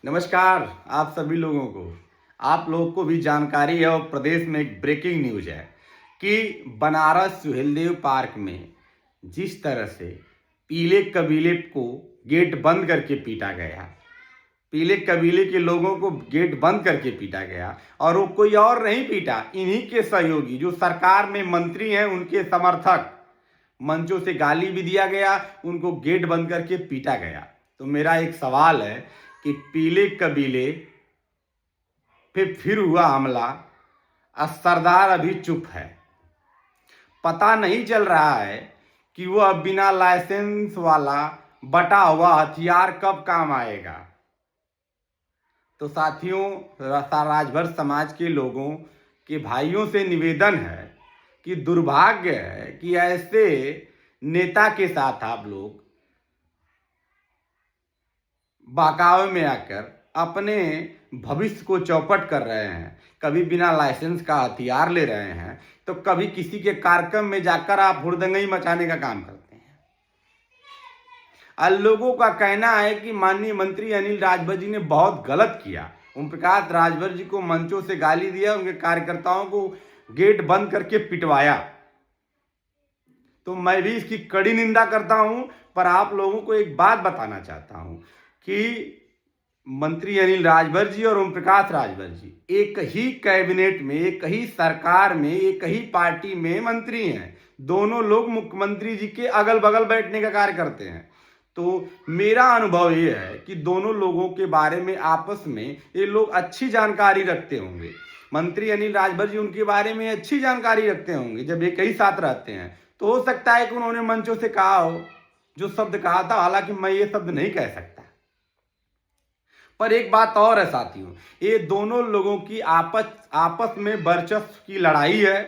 नमस्कार आप सभी लोगों को। आप लोगों को भी जानकारी है और प्रदेश में एक ब्रेकिंग न्यूज है कि बनारस सुहेलदेव पार्क में जिस तरह से पीले कबीले को गेट बंद करके पीटा गया, पीले कबीले के लोगों को गेट बंद करके पीटा गया और वो कोई और नहीं पीटा, इन्हीं के सहयोगी जो सरकार में मंत्री हैं उनके समर्थक, मंचों से गाली भी दिया गया, उनको गेट बंद करके पीटा गया। तो मेरा एक सवाल है कि पीले कबीले पे फिर हुआ हमला, सरदार अभी चुप है। पता नहीं चल रहा है कि वह बिना लाइसेंस वाला बटा हुआ हथियार कब काम आएगा। तो साथियों, राजभर समाज के लोगों के भाइयों से निवेदन है कि दुर्भाग्य है कि ऐसे नेता के साथ आप लोग बहकावे में आकर अपने भविष्य को चौपट कर रहे हैं। कभी बिना लाइसेंस का हथियार ले रहे हैं तो कभी किसी के कार्यक्रम में जाकर आप हुड़दंगई मचाने का काम करते हैं। लोगों का कहना है कि माननीय मंत्री अनिल राजभर जी ने बहुत गलत किया। ओम प्रकाश राजभर जी को मंचों से गाली दिया, उनके कार्यकर्ताओं को गेट बंद करके पिटवाया। तो मैं भी इसकी कड़ी निंदा करता हूं, पर आप लोगों को एक बात बताना चाहता हूं कि मंत्री अनिल राजभर जी और ओम प्रकाश राजभर जी एक ही कैबिनेट में, एक ही सरकार में, एक ही पार्टी में मंत्री हैं। दोनों लोग मुख्यमंत्री जी के अगल बगल बैठने का कार्य करते हैं। तो मेरा अनुभव ये है कि दोनों लोगों के बारे में आपस में ये लोग अच्छी जानकारी रखते होंगे। मंत्री अनिल राजभर जी उनके बारे में अच्छी जानकारी रखते होंगे जब एक ही साथ रहते हैं। तो हो सकता है कि उन्होंने मंचों से कहा हो जो शब्द कहा था, हालांकि मैं ये शब्द नहीं कह सकता। पर एक बात और है साथियों, ये दोनों लोगों की आपस में वर्चस्व की लड़ाई है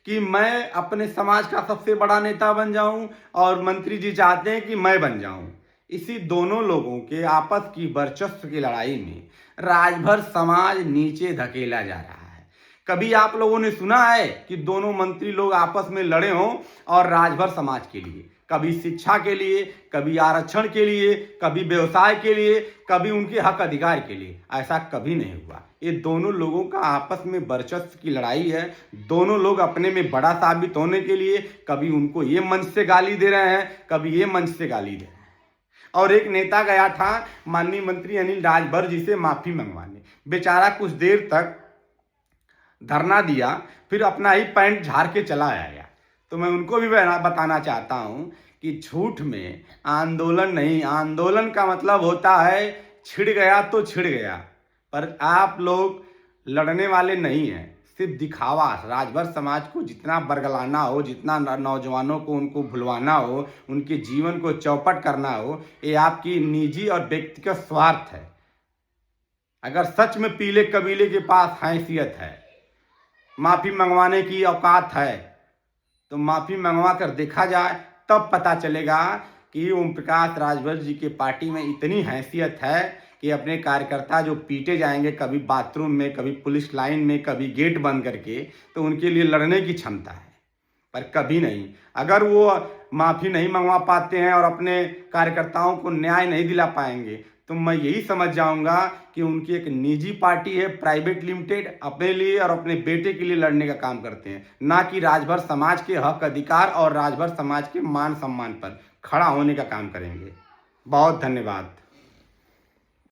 कि मैं अपने समाज का सबसे बड़ा नेता बन जाऊं और मंत्री जी चाहते हैं कि मैं बन जाऊं। इसी दोनों लोगों के आपस की वर्चस्व की लड़ाई में राजभर समाज नीचे धकेला जा रहा है। कभी आप लोगों ने सुना है कि दोनों मंत्री लोग आपस में लड़े हों और राजभर समाज के लिए, कभी शिक्षा के लिए, कभी आरक्षण के लिए, कभी व्यवसाय के लिए, कभी उनके हक अधिकार के लिए, ऐसा कभी नहीं हुआ। ये दोनों लोगों का आपस में वर्चस्व की लड़ाई है। दोनों लोग अपने में बड़ा साबित होने के लिए कभी उनको ये मंच से गाली दे रहे हैं, कभी ये मंच से गाली दे रहे हैं। और एक नेता गया था माननीय मंत्री अनिल राजभर जी से माफी मंगवाने, बेचारा कुछ देर तक धरना दिया, फिर अपना ही पैंट झाड़ के चला आया। तो मैं उनको भी बताना चाहता हूं कि झूठ में आंदोलन नहीं, आंदोलन का मतलब होता है छिड़ गया तो छिड़ गया, पर आप लोग लड़ने वाले नहीं हैं, सिर्फ दिखावा। राजभर समाज को जितना बरगलाना हो, जितना नौजवानों को उनको भुलवाना हो, उनके जीवन को चौपट करना हो, ये आपकी निजी और व्यक्तिगत स्वार्थ है। अगर सच में पीले कबीले के पास हैसियत है, माफी मंगवाने की औकात है, तो माफी मंगवा कर देखा जाए, तब पता चलेगा कि ओम प्रकाश राजभर जी के पार्टी में इतनी हैसियत है कि अपने कार्यकर्ता जो पीटे जाएंगे, कभी बाथरूम में, कभी पुलिस लाइन में, कभी गेट बंद करके, तो उनके लिए लड़ने की क्षमता है, पर कभी नहीं। अगर वो माफी नहीं मंगवा पाते हैं और अपने कार्यकर्ताओं को न्याय नहीं दिला पाएंगे, तो मैं यही समझ जाऊंगा कि उनकी एक निजी पार्टी है, प्राइवेट लिमिटेड, अपने लिए और अपने बेटे के लिए लड़ने का काम करते हैं, ना कि राजभर समाज के हक अधिकार और राजभर समाज के मान सम्मान पर खड़ा होने का काम करेंगे। बहुत धन्यवाद।